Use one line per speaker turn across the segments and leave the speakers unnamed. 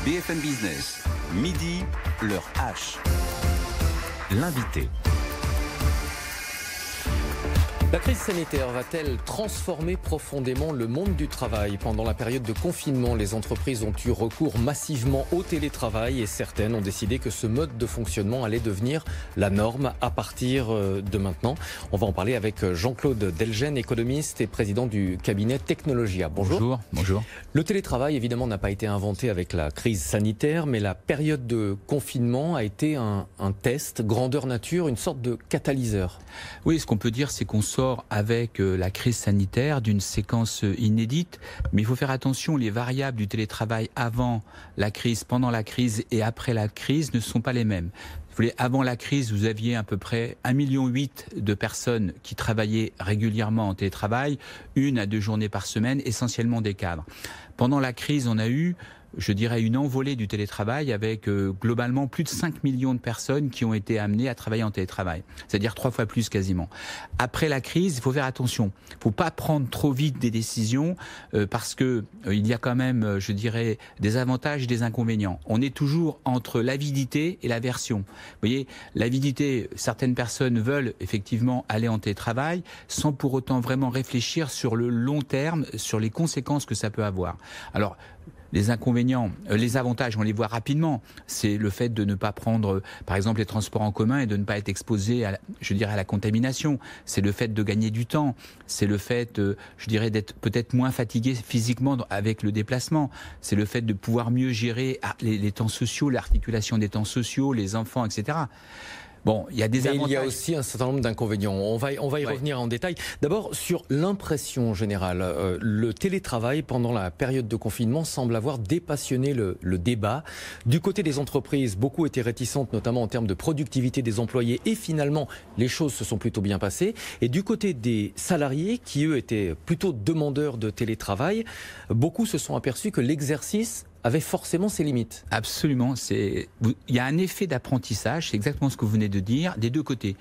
BFM Business, midi, l'heure H. L'invité.
La crise sanitaire va-t-elle transformer profondément le monde du travail? Pendant la période de confinement, les entreprises ont eu recours massivement au télétravail et certaines ont décidé que ce mode de fonctionnement allait devenir la norme à partir de maintenant. On va en parler avec Jean-Claude Delgen, économiste et président du cabinet Technologia. Bonjour.
Bonjour. Bonjour.
Le télétravail, évidemment, n'a pas été inventé avec la crise sanitaire, mais la période de confinement a été un test, grandeur nature, une sorte de catalyseur.
Oui, ce qu'on peut dire, c'est qu'on sort avec la crise sanitaire d'une séquence inédite, mais il faut faire attention, les variables du télétravail avant la crise, pendant la crise et après la crise ne sont pas les mêmes. Avant la crise, vous aviez à peu près 1,8 million de personnes qui travaillaient régulièrement en télétravail, 1 à 2 journées par semaine, essentiellement des cadres. Pendant la crise, on a eu, je dirais, une envolée du télétravail avec globalement plus de 5 millions de personnes qui ont été amenées à travailler en télétravail, c'est-à-dire 3 fois plus quasiment. Après la crise, il faut faire attention. Il ne faut pas prendre trop vite des décisions parce que il y a quand même, je dirais, des avantages et des inconvénients. On est toujours entre l'avidité et l'aversion. Vous voyez, l'avidité, certaines personnes veulent effectivement aller en télétravail sans pour autant vraiment réfléchir sur le long terme, sur les conséquences que ça peut avoir. Alors, les inconvénients, les avantages, on les voit rapidement. C'est le fait de ne pas prendre, par exemple, les transports en commun et de ne pas être exposé à, je dirais, à la contamination. C'est le fait de gagner du temps. C'est le fait, je dirais, d'être peut-être moins fatigué physiquement avec le déplacement. C'est le fait de pouvoir mieux gérer les temps sociaux, l'articulation des temps sociaux, les enfants, etc. Bon, il y a des avantages.
Il y a aussi un certain nombre d'inconvénients. On va y revenir en détail. D'abord, sur l'impression générale, le télétravail pendant la période de confinement semble avoir dépassionné le débat. Du côté des entreprises, beaucoup étaient réticentes, notamment en termes de productivité des employés, et finalement, les choses se sont plutôt bien passées. Et du côté des salariés, qui eux étaient plutôt demandeurs de télétravail, beaucoup se sont aperçus que l'exercice avait forcément ses limites.
Absolument. Il y a un effet d'apprentissage, c'est exactement ce que vous venez de dire, des deux côtés.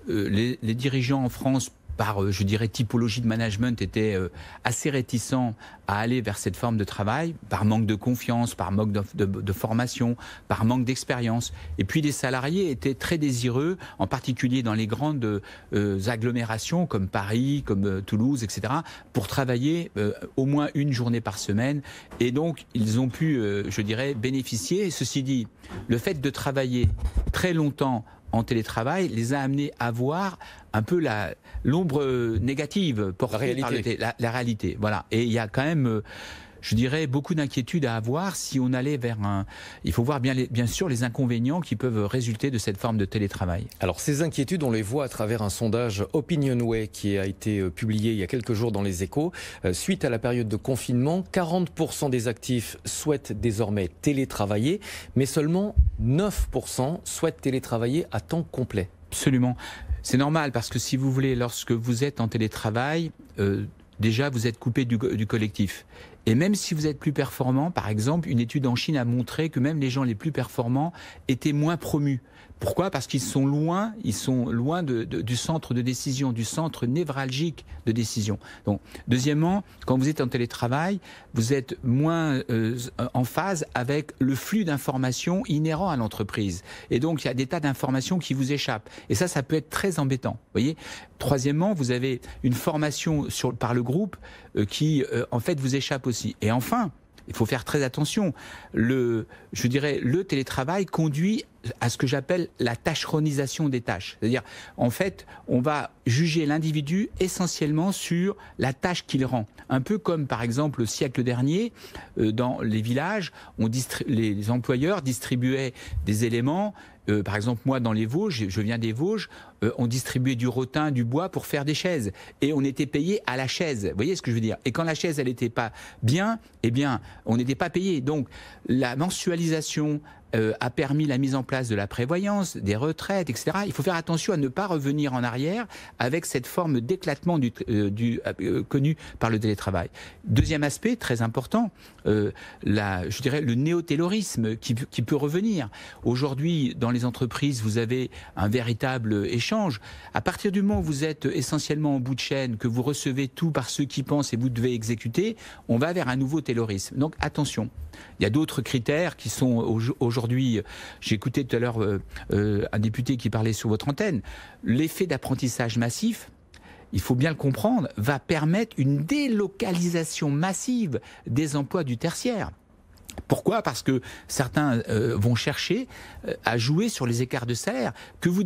Les dirigeants en France, par, je dirais, typologie de management, étaient assez réticents à aller vers cette forme de travail, par manque de confiance, par manque de formation, par manque d'expérience. Et puis les salariés étaient très désireux, en particulier dans les grandes agglomérations comme Paris, comme Toulouse, etc., pour travailler au moins une journée par semaine. Et donc, ils ont pu, je dirais, bénéficier. Ceci dit, le fait de travailler très longtemps en télétravail les a amenés à voir un peu l'ombre négative portée par la réalité. Voilà. Et il y a quand même, je dirais, beaucoup d'inquiétudes à avoir si on allait vers un... Il faut voir bien sûr les inconvénients qui peuvent résulter de cette forme de télétravail.
Alors ces inquiétudes, on les voit à travers un sondage Opinionway qui a été publié il y a quelques jours dans les Échos. Suite à la période de confinement, 40% des actifs souhaitent désormais télétravailler, mais seulement 9% souhaitent télétravailler à temps complet.
Absolument. C'est normal parce que si vous voulez, lorsque vous êtes en télétravail, déjà vous êtes coupé du collectif. Et même si vous êtes plus performant, par exemple, une étude en Chine a montré que même les gens les plus performants étaient moins promus. Pourquoi ? Parce qu'ils sont loin du centre de décision, du centre névralgique de décision. Donc, deuxièmement, quand vous êtes en télétravail, vous êtes moins en phase avec le flux d'informations inhérent à l'entreprise. Et donc, il y a des tas d'informations qui vous échappent. Et ça peut être très embêtant. Vous voyez ? Troisièmement, vous avez une formation par le groupe qui, en fait, vous échappe aussi. Et enfin, il faut faire très attention. Le télétravail conduit à ce que j'appelle la tâcheronisation des tâches. C'est-à-dire, en fait, on va juger l'individu essentiellement sur la tâche qu'il rend. Un peu comme, par exemple, le siècle dernier, dans les villages, les employeurs distribuaient des éléments. Par exemple, moi, dans les Vosges, je viens des Vosges, on distribuait du rotin, du bois pour faire des chaises. Et on était payé à la chaise. Vous voyez ce que je veux dire ? Et quand la chaise, elle n'était pas bien, eh bien, on n'était pas payé. Donc, la mensualisation a permis la mise en place de la prévoyance, des retraites, etc. Il faut faire attention à ne pas revenir en arrière avec cette forme d'éclatement connu par le télétravail. Deuxième aspect très important, je dirais le néo-taylorisme qui peut revenir. Aujourd'hui, dans les entreprises, vous avez un véritable échange. À partir du moment où vous êtes essentiellement en bout de chaîne, que vous recevez tout par ceux qui pensent et vous devez exécuter, on va vers un nouveau taylorisme. Donc attention. Il y a d'autres critères qui sont aujourd'hui, j'ai écouté tout à l'heure un député qui parlait sur votre antenne, l'effet d'apprentissage massif, il faut bien le comprendre, va permettre une délocalisation massive des emplois du tertiaire. Pourquoi ? Parce que certains vont chercher à jouer sur les écarts de salaire. Que vous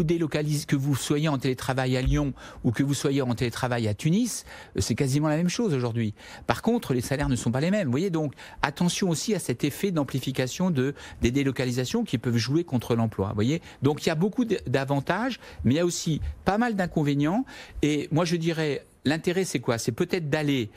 délocalisez, que vous soyez en télétravail à Lyon ou que vous soyez en télétravail à Tunis, c'est quasiment la même chose aujourd'hui. Par contre, les salaires ne sont pas les mêmes. Vous voyez, donc attention aussi à cet effet d'amplification des délocalisations qui peuvent jouer contre l'emploi. Vous voyez, donc il y a beaucoup d'avantages, mais il y a aussi pas mal d'inconvénients. Et moi, je dirais, l'intérêt, c'est quoi ? C'est peut-être d'aller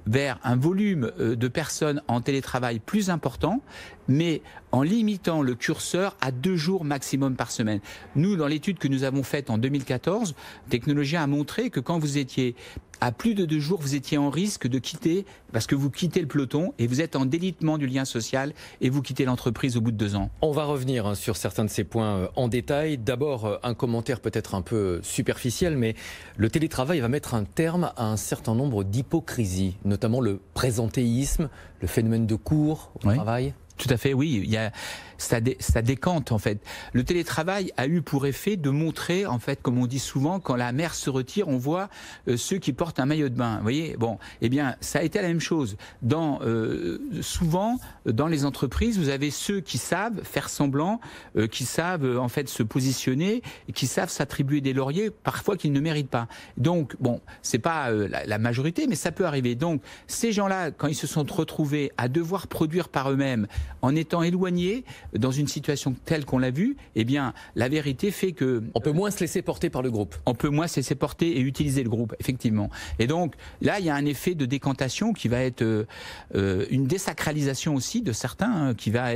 vers un volume de personnes en télétravail plus important, mais en limitant le curseur à 2 jours maximum par semaine. Nous, dans l'étude que nous avons faite en 2014, Technologia a montré que quand vous étiez à plus de 2 jours, vous étiez en risque de quitter, parce que vous quittez le peloton et vous êtes en délitement du lien social et vous quittez l'entreprise au bout de 2 ans.
On va revenir sur certains de ces points en détail. D'abord, un commentaire peut-être un peu superficiel, mais le télétravail va mettre un terme à un certain nombre d'hypocrisies, notamment le présentéisme, le phénomène de cours au travail.
Tout à fait, oui. Ça décante en fait. Le télétravail a eu pour effet de montrer, en fait, comme on dit souvent, quand la mer se retire, on voit ceux qui portent un maillot de bain. Vous voyez, bon, eh bien, ça a été la même chose. Souvent, dans les entreprises, vous avez ceux qui savent faire semblant, qui savent en fait se positionner, et qui savent s'attribuer des lauriers, parfois qu'ils ne méritent pas. Donc, bon, c'est pas la majorité, mais ça peut arriver. Donc, ces gens-là, quand ils se sont retrouvés à devoir produire par eux-mêmes, en étant éloignés, dans une situation telle qu'on l'a vu, eh bien, la vérité fait que...
On peut moins se laisser porter par le groupe.
On peut moins se laisser porter et utiliser le groupe, effectivement. Et donc, là, il y a un effet de décantation qui va être une désacralisation aussi de certains, qui va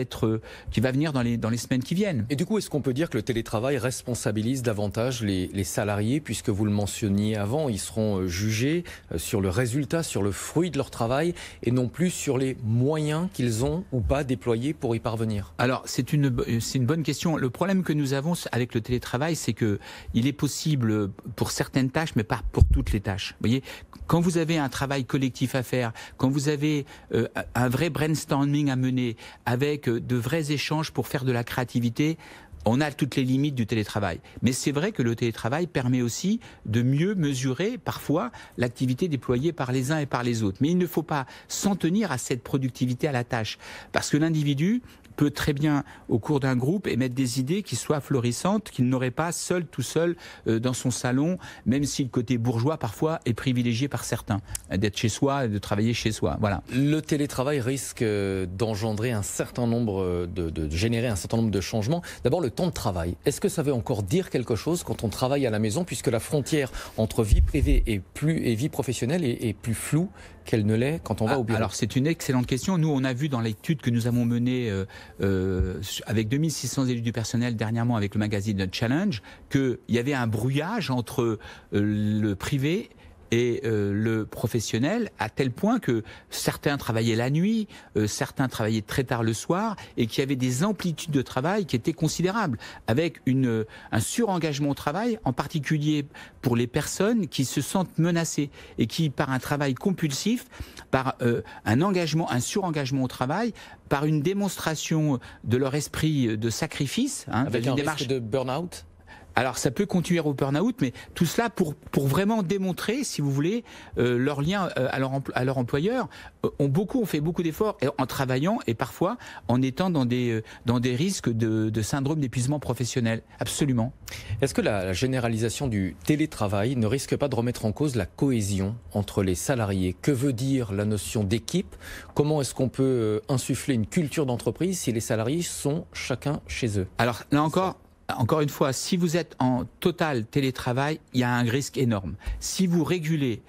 venir dans les semaines qui viennent.
Et du coup, est-ce qu'on peut dire que le télétravail responsabilise davantage les salariés, puisque vous le mentionniez avant, ils seront jugés sur le résultat, sur le fruit de leur travail, et non plus sur les moyens qu'ils ont ou pas déployés pour y parvenir?
Alors, c'est une bonne question. Le problème que nous avons avec le télétravail, c'est que il est possible pour certaines tâches, mais pas pour toutes les tâches. Vous voyez, quand vous avez un travail collectif à faire, quand vous avez un vrai brainstorming à mener, avec de vrais échanges pour faire de la créativité, on a toutes les limites du télétravail. Mais c'est vrai que le télétravail permet aussi de mieux mesurer parfois l'activité déployée par les uns et par les autres. Mais il ne faut pas s'en tenir à cette productivité à la tâche. Parce que l'individu peut très bien, au cours d'un groupe, émettre des idées qui soient florissantes, qu'il n'aurait pas tout seul dans son salon, même si le côté bourgeois, parfois, est privilégié par certains, d'être chez soi, de travailler chez soi. Voilà.
Le télétravail risque d'engendrer un certain nombre, de générer un certain nombre de changements. D'abord, le temps de travail. Est-ce que ça veut encore dire quelque chose quand on travaille à la maison, puisque la frontière entre vie privée et vie professionnelle est plus floue qu'elle ne l'est quand on va au bureau?
Alors, c'est une excellente question. Nous, on a vu dans l'étude que nous avons menée avec 2600 élus du personnel dernièrement avec le magazine Challenge, qu'il y avait un brouillage entre le privé et le professionnel, à tel point que certains travaillaient la nuit, certains travaillaient très tard le soir, et qu'il y avait des amplitudes de travail qui étaient considérables, avec un surengagement au travail, en particulier pour les personnes qui se sentent menacées, et qui, par un travail compulsif, par un surengagement au travail, par une démonstration de leur esprit de sacrifice,
avec un risque de burn-out.
Alors ça peut conduire au burn-out, mais tout cela pour vraiment démontrer, si vous voulez, leur lien à leur employeur. On fait beaucoup d'efforts en travaillant et parfois en étant dans des risques de syndrome d'épuisement professionnel. Absolument.
Est-ce que la généralisation du télétravail ne risque pas de remettre en cause la cohésion entre les salariés? Que veut dire la notion d'équipe? Comment est-ce qu'on peut insuffler une culture d'entreprise si les salariés sont chacun chez eux?
Alors là encore une fois, si vous êtes en total télétravail, il y a un risque énorme. Si vous régulez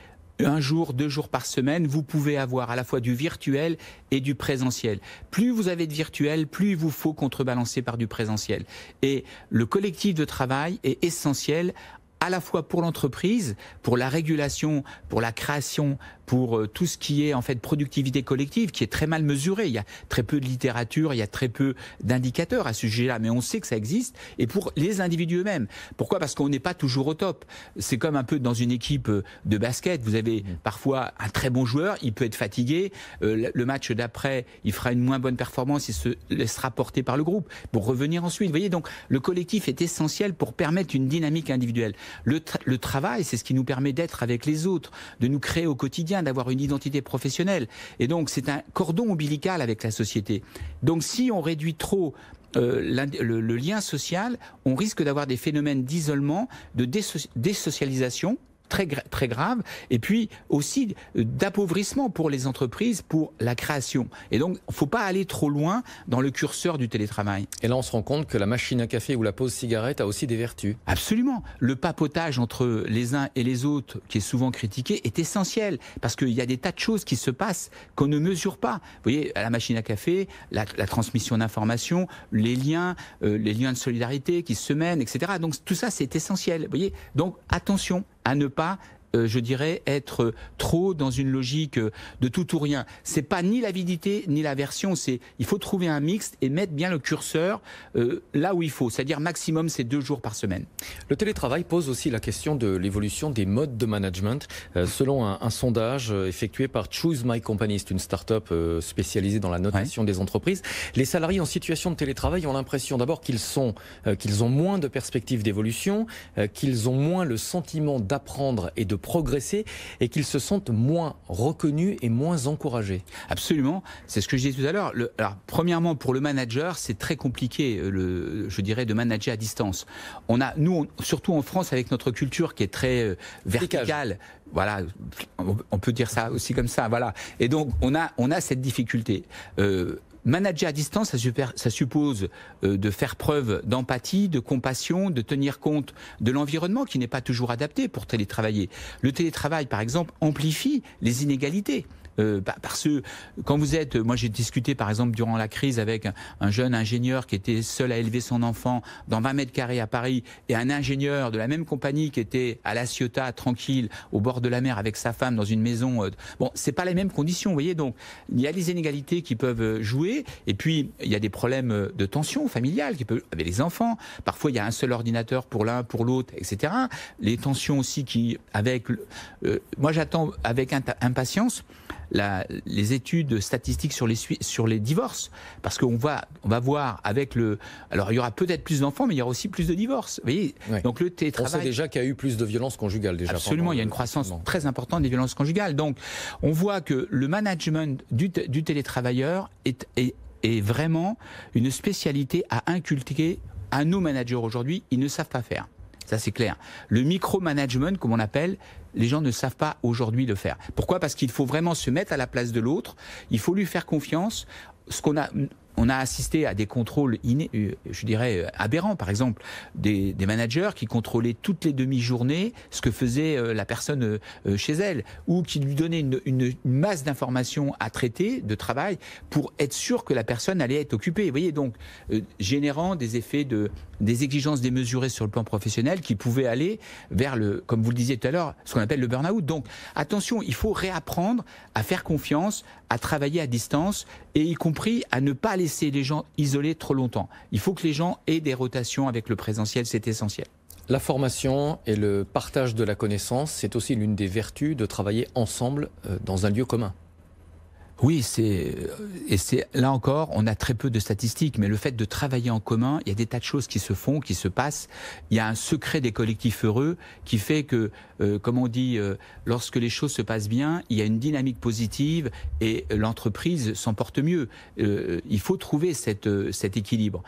1 jour, 2 jours par semaine, vous pouvez avoir à la fois du virtuel et du présentiel. Plus vous avez de virtuel, plus il vous faut contrebalancer par du présentiel. Et le collectif de travail est essentiel à la fois pour l'entreprise, pour la régulation, pour la création, pour tout ce qui est en fait productivité collective, qui est très mal mesuré. Il y a très peu de littérature, il y a très peu d'indicateurs à ce sujet-là, mais on sait que ça existe. Et pour les individus eux-mêmes. Pourquoi ? Parce qu'on n'est pas toujours au top. C'est comme un peu dans une équipe de basket. Vous avez parfois un très bon joueur, il peut être fatigué. Le match d'après, il fera une moins bonne performance, il se laissera porter par le groupe pour revenir ensuite. Vous voyez, donc le collectif est essentiel pour permettre une dynamique individuelle. Le travail, c'est ce qui nous permet d'être avec les autres, de nous créer au quotidien, d'avoir une identité professionnelle. Et donc, c'est un cordon ombilical avec la société. Donc, si on réduit trop le lien social, on risque d'avoir des phénomènes d'isolement, de désocialisation, très grave, et puis aussi d'appauvrissement pour les entreprises, pour la création. Et donc, il ne faut pas aller trop loin dans le curseur du télétravail.
Et là, on se rend compte que la machine à café ou la pause cigarette a aussi des vertus.
Absolument. Le papotage entre les uns et les autres, qui est souvent critiqué, est essentiel, parce qu'il y a des tas de choses qui se passent qu'on ne mesure pas. Vous voyez, à la machine à café, la transmission d'informations, les liens de solidarité qui se mènent, etc. Donc, tout ça, c'est essentiel. Vous voyez, donc, attention à ne pas, je dirais, être trop dans une logique de tout ou rien. C'est pas ni l'avidité ni l'aversion, il faut trouver un mixte et mettre bien le curseur là où il faut, c'est-à-dire maximum c'est 2 jours par semaine.
Le télétravail pose aussi la question de l'évolution des modes de management. Selon un sondage effectué par Choose My Company, c'est une start-up spécialisée dans la notation des entreprises, les salariés en situation de télétravail ont l'impression d'abord qu'ils ont moins de perspectives d'évolution, qu'ils ont moins le sentiment d'apprendre et de progresser et qu'ils se sentent moins reconnus et moins encouragés.
Absolument, c'est ce que je disais tout à l'heure. Alors, premièrement, pour le manager, c'est très compliqué, je dirais, de manager à distance. Nous, surtout en France, avec notre culture qui est très verticale, voilà, on peut dire ça aussi comme ça, voilà. Et donc, on a cette difficulté. Manager à distance, ça suppose de faire preuve d'empathie, de compassion, de tenir compte de l'environnement qui n'est pas toujours adapté pour télétravailler. Le télétravail, par exemple, amplifie les inégalités. Parce que quand vous êtes, moi j'ai discuté par exemple durant la crise avec un jeune ingénieur qui était seul à élever son enfant dans 20 mètres carrés à Paris et un ingénieur de la même compagnie qui était à La Ciotat, tranquille, au bord de la mer avec sa femme dans une maison. Bon, c'est pas les mêmes conditions, vous voyez, donc il y a des inégalités qui peuvent jouer et puis il y a des problèmes de tension familiale avec les enfants. Parfois il y a un seul ordinateur pour l'un, pour l'autre, etc. Les tensions aussi moi j'attends avec impatience les études statistiques sur les divorces, parce qu'on va voir avec alors il y aura peut-être plus d'enfants, mais il y aura aussi plus de divorces. Vous voyez, donc le télétravail.
On sait déjà qu'il y a eu plus de violences conjugales déjà.
Absolument, il y a une croissance très importante des violences conjugales. Donc, on voit que le management du télétravailleur est vraiment une spécialité à inculquer à nos managers aujourd'hui. Ils ne savent pas faire. Ça, c'est clair. Le micromanagement, comme on appelle, les gens ne savent pas aujourd'hui le faire. Pourquoi ? Parce qu'il faut vraiment se mettre à la place de l'autre. Il faut lui faire confiance. On a assisté à des contrôles, je dirais, aberrants. Par exemple, des managers qui contrôlaient toutes les demi-journées ce que faisait la personne chez elle, ou qui lui donnaient une masse d'informations à traiter, de travail, pour être sûr que la personne allait être occupée. Vous voyez, donc, générant des effets des exigences démesurées sur le plan professionnel qui pouvaient aller vers comme vous le disiez tout à l'heure, ce qu'on appelle le burn-out. Donc, attention, il faut réapprendre à faire confiance, à travailler à distance, et y compris à ne pas laisser les gens isolés trop longtemps. Il faut que les gens aient des rotations avec le présentiel, c'est essentiel.
La formation et le partage de la connaissance, c'est aussi l'une des vertus de travailler ensemble dans un lieu commun.
Oui, là encore, on a très peu de statistiques, mais le fait de travailler en commun, il y a des tas de choses qui se font, qui se passent. Il y a un secret des collectifs heureux qui fait que, comme on dit, lorsque les choses se passent bien, il y a une dynamique positive et l'entreprise s'en porte mieux. Il faut trouver cet équilibre.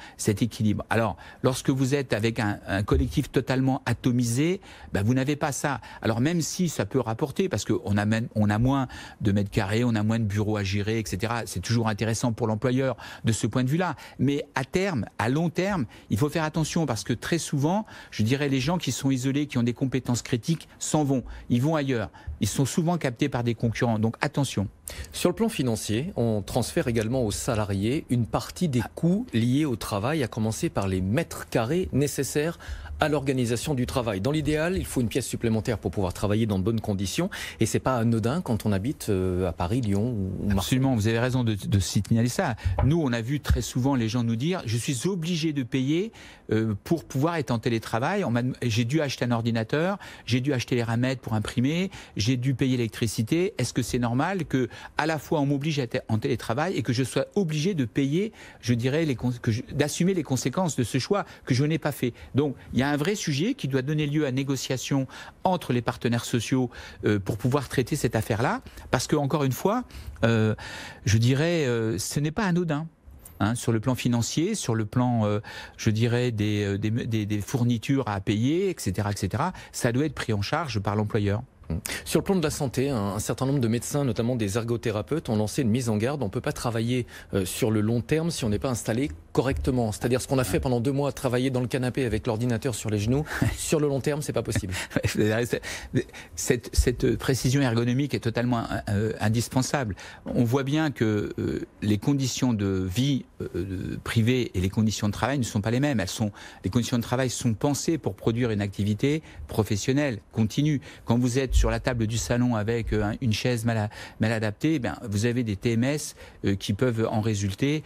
Alors, lorsque vous êtes avec un collectif totalement atomisé, vous n'avez pas ça. Alors même si ça peut rapporter, parce qu'on a moins de mètres carrés, on a moins de bureaux à à gérer, etc. C'est toujours intéressant pour l'employeur de ce point de vue-là. Mais à terme, à long terme, il faut faire attention parce que très souvent, je dirais, les gens qui sont isolés, qui ont des compétences critiques, s'en vont. Ils vont ailleurs. Ils sont souvent captés par des concurrents. Donc attention.
Sur le plan financier, on transfère également aux salariés une partie des coûts liés au travail, à commencer par les mètres carrés nécessaires à l'organisation du travail. Dans l'idéal, il faut une pièce supplémentaire pour pouvoir travailler dans de bonnes conditions. Et c'est pas anodin quand on habite à Paris, Lyon ou Marseille.
Absolument, vous avez raison de signaler ça. Nous, on a vu très souvent les gens nous dire « je suis obligé de payer pour pouvoir être en télétravail. J'ai dû acheter un ordinateur, j'ai dû acheter les ramettes pour imprimer, j'ai dû payer l'électricité. Est-ce que c'est normal que à la fois on m'oblige à être en télétravail et que je sois obligé de payer, je dirais, d'assumer les conséquences de ce choix que je n'ai pas fait ?» Donc, il y a un vrai sujet qui doit donner lieu à négociation entre les partenaires sociaux pour pouvoir traiter cette affaire-là. Parce que, encore une fois, je dirais, ce n'est pas anodin. Sur le plan financier, sur le plan, je dirais, des fournitures à payer, etc., etc., ça doit être pris en charge par l'employeur.
Sur le plan de la santé, un certain nombre de médecins, notamment des ergothérapeutes, ont lancé une mise en garde. On ne peut pas travailler sur le long terme si on n'est pas installé correctement. C'est-à-dire ce qu'on a fait pendant 2 mois, travailler dans le canapé avec l'ordinateur sur les genoux, sur le long terme, c'est pas possible.
Cette précision ergonomique est totalement indispensable. On voit bien que les conditions de vie privée et les conditions de travail ne sont pas les mêmes. Les conditions de travail sont pensées pour produire une activité professionnelle, continue. Quand vous êtes sur la table du salon avec une chaise mal adaptée, vous avez des TMS qui peuvent en résulter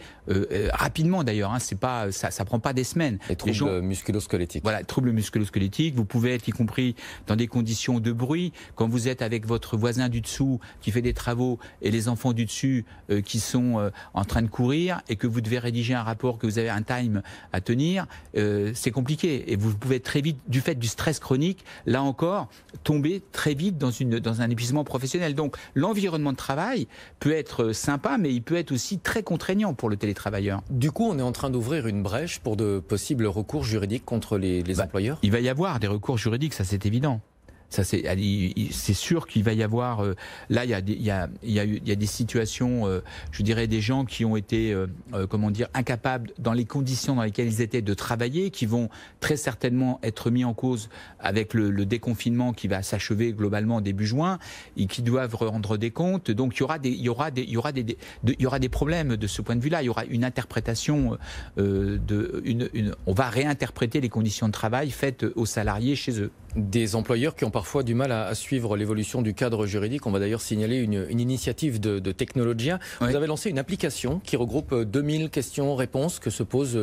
rapidement d'ailleurs. C'est pas, ça prend pas des semaines.
Les troubles musculo-squelettiques.
Voilà, troubles musculo-squelettiques. Vous pouvez être y compris dans des conditions de bruit. Quand vous êtes avec votre voisin du dessous qui fait des travaux et les enfants du dessus qui sont en train de courir et que vous devez rédiger un rapport, que vous avez un time à tenir, c'est compliqué. Et vous pouvez très vite, du fait du stress chronique, là encore, tomber très vite dans un épuisement professionnel. Donc l'environnement de travail peut être sympa, mais il peut être aussi très contraignant pour le télétravailleur.
Du coup, on est en train d'ouvrir une brèche pour de possibles recours juridiques contre les employeurs.
Il va y avoir des recours juridiques, ça c'est évident. C'est sûr qu'il va y avoir... là, il y a des situations, je dirais, des gens qui ont été, incapables, dans les conditions dans lesquelles ils étaient, de travailler, qui vont très certainement être mis en cause avec le déconfinement qui va s'achever globalement début juin, et qui doivent rendre des comptes. Donc, il y aura des problèmes de ce point de vue-là. Il y aura une interprétation, on va réinterpréter les conditions de travail faites aux salariés chez eux.
Des employeurs qui ont parfois du mal à suivre l'évolution du cadre juridique. On va d'ailleurs signaler une initiative de Technologia. Vous avez lancé une application qui regroupe 2000 questions-réponses que se posent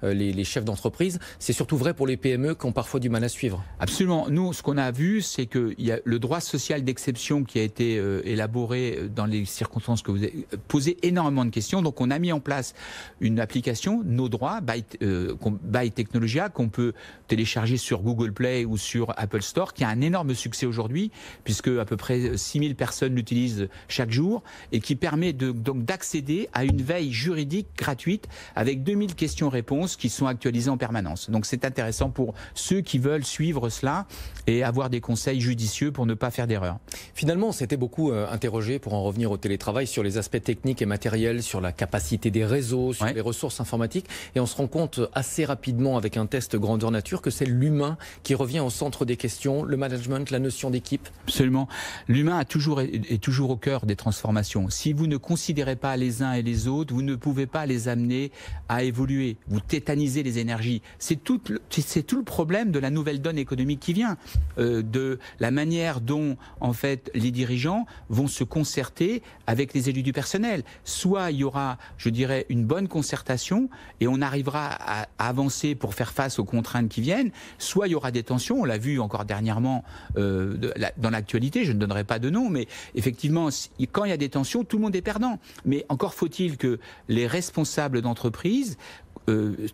les chefs d'entreprise. C'est surtout vrai pour les PME qui ont parfois du mal à suivre.
Absolument. Nous, ce qu'on a vu, c'est qu'il y a le droit social d'exception qui a été élaboré dans les circonstances que vous avez posé énormément de questions. Donc, on a mis en place une application, Nos droits, by Technologia, qu'on peut télécharger sur Google Play ou sur Apple Store, qui a un énorme succès aujourd'hui, puisque à peu près 6000 personnes l'utilisent chaque jour, et qui permet donc d'accéder à une veille juridique gratuite avec 2000 questions-réponses qui sont actualisées en permanence. Donc c'est intéressant pour ceux qui veulent suivre cela et avoir des conseils judicieux pour ne pas faire d'erreur.
Finalement, on s'était beaucoup interrogé, pour en revenir au télétravail, sur les aspects techniques et matériels, sur la capacité des réseaux, sur les ressources informatiques, et on se rend compte assez rapidement avec un test grandeur nature que c'est l'humain qui revient au centre des questions, le management, la notion d'équipe.
Absolument. L'humain est toujours au cœur des transformations. Si vous ne considérez pas les uns et les autres, vous ne pouvez pas les amener à évoluer. Vous tétanisez les énergies. C'est tout le problème de la nouvelle donne économique qui vient, de la manière dont, en fait, les dirigeants vont se concerter avec les élus du personnel. Soit il y aura, je dirais, une bonne concertation et on arrivera à avancer pour faire face aux contraintes qui viennent, soit il y aura des tensions. On l'a vu encore dernièrement dans l'actualité, je ne donnerai pas de nom, mais effectivement, quand il y a des tensions, tout le monde est perdant. Mais encore faut-il que les responsables d'entreprise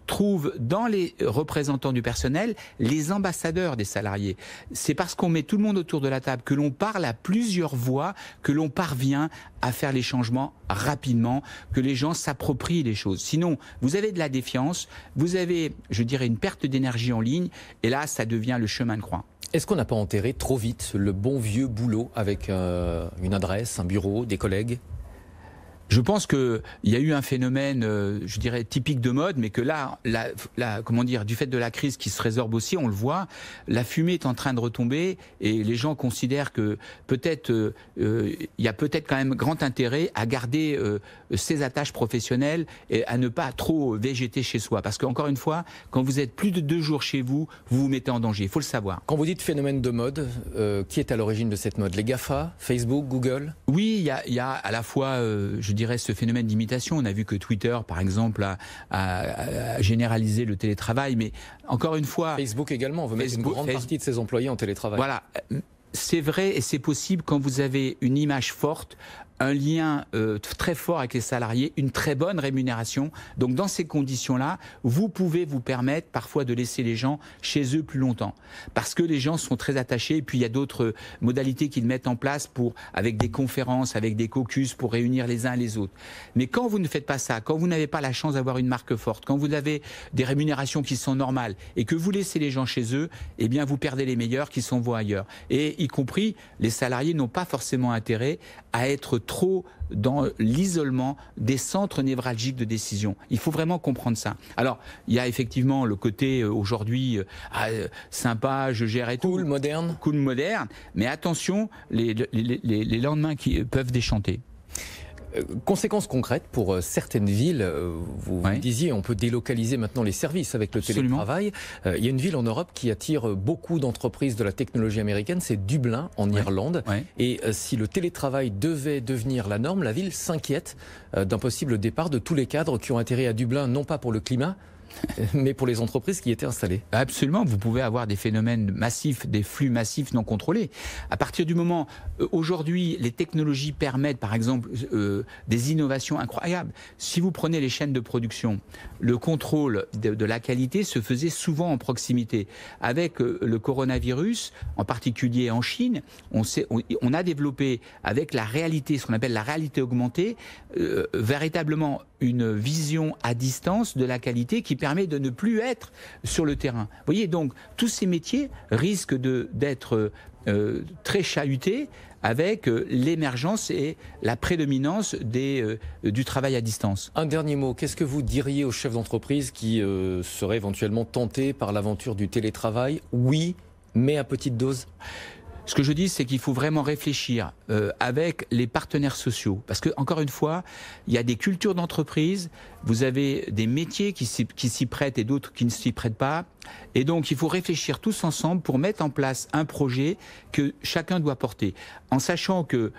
trouvent dans les représentants du personnel les ambassadeurs des salariés. C'est parce qu'on met tout le monde autour de la table, que l'on parle à plusieurs voix, que l'on parvient à faire les changements rapidement, que les gens s'approprient les choses. Sinon, vous avez de la défiance, vous avez, je dirais, une perte d'énergie en ligne, et là, ça devient le chemin de croix.
Est-ce qu'on n'a pas enterré trop vite le bon vieux boulot avec une adresse, un bureau, des collègues ?
Je pense qu'il y a eu un phénomène, je dirais, typique de mode, mais que là, comment dire, du fait de la crise qui se résorbe aussi, on le voit, la fumée est en train de retomber et les gens considèrent que peut-être il y a peut-être quand même grand intérêt à garder ses attaches professionnelles et à ne pas trop végéter chez soi. Parce qu'encore une fois, quand vous êtes plus de 2 jours chez vous, vous vous mettez en danger. Il faut le savoir.
Quand vous dites phénomène de mode, qui est à l'origine de cette mode? Les GAFA, Facebook, Google?
Oui, il y a à la fois, je dirais, ce phénomène d'imitation. On a vu que Twitter, par exemple, a généralisé le télétravail, mais encore une fois...
Facebook également, on veut mettre une grande partie de ses employés en télétravail.
Voilà, c'est vrai et c'est possible quand vous avez une image forte, un lien très fort avec les salariés, une très bonne rémunération. Donc dans ces conditions-là, vous pouvez vous permettre parfois de laisser les gens chez eux plus longtemps. Parce que les gens sont très attachés et puis il y a d'autres modalités qu'ils mettent en place avec des conférences, avec des caucus pour réunir les uns et les autres. Mais quand vous ne faites pas ça, quand vous n'avez pas la chance d'avoir une marque forte, quand vous avez des rémunérations qui sont normales et que vous laissez les gens chez eux, eh bien vous perdez les meilleurs qui s'en vont ailleurs. Et y compris, les salariés n'ont pas forcément intérêt à être trop dans l'isolement des centres névralgiques de décision. Il faut vraiment comprendre ça. Alors, il y a effectivement le côté aujourd'hui sympa, je gère et tout.
Cool, moderne.
Cool, moderne. Mais attention, les lendemains qui peuvent déchanter.
Conséquences concrètes pour certaines villes, vous disiez, on peut délocaliser maintenant les services avec le télétravail. Il y a une ville en Europe qui attire beaucoup d'entreprises de la technologie américaine, c'est Dublin, en Irlande. Et si le télétravail devait devenir la norme, la ville s'inquiète d'un possible départ de tous les cadres qui ont atterri à Dublin, non pas pour le climat, mais pour les entreprises qui étaient installées.
Absolument, vous pouvez avoir des phénomènes massifs, des flux massifs non contrôlés. À partir du moment, aujourd'hui, les technologies permettent par exemple des innovations incroyables. Si vous prenez les chaînes de production, le contrôle de la qualité se faisait souvent en proximité. Avec le coronavirus, en particulier en Chine, on a développé avec la réalité, ce qu'on appelle la réalité augmentée, véritablement une vision à distance de la qualité qui permet de ne plus être sur le terrain. Vous voyez, donc, tous ces métiers risquent d'être très chahutés avec l'émergence et la prédominance du travail à distance.
Un dernier mot, qu'est-ce que vous diriez aux chefs d'entreprise qui seraient éventuellement tentés par l'aventure du télétravail? Oui, mais à petite dose.
Ce que je dis, c'est qu'il faut vraiment réfléchir avec les partenaires sociaux. Parce que, encore une fois, il y a des cultures d'entreprise, vous avez des métiers qui s'y prêtent et d'autres qui ne s'y prêtent pas. Et donc, il faut réfléchir tous ensemble pour mettre en place un projet que chacun doit porter. En sachant que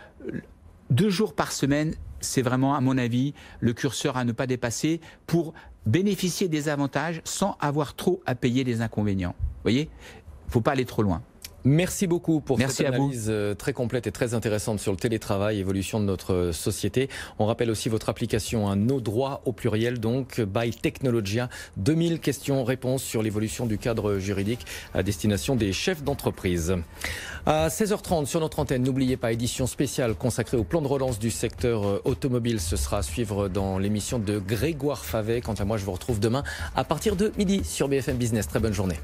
2 jours par semaine, c'est vraiment, à mon avis, le curseur à ne pas dépasser pour bénéficier des avantages sans avoir trop à payer les inconvénients. Vous voyez ? Il ne faut pas aller trop loin.
Merci beaucoup pour cette analyse très complète et très intéressante sur le télétravail, évolution de notre société. On rappelle aussi votre application, Nos droits au pluriel, donc by Technologia. 2000 questions-réponses sur l'évolution du cadre juridique à destination des chefs d'entreprise. À 16h30 sur notre antenne, n'oubliez pas, édition spéciale consacrée au plan de relance du secteur automobile. Ce sera à suivre dans l'émission de Grégoire Favet. Quant à moi, je vous retrouve demain à partir de midi sur BFM Business. Très bonne journée.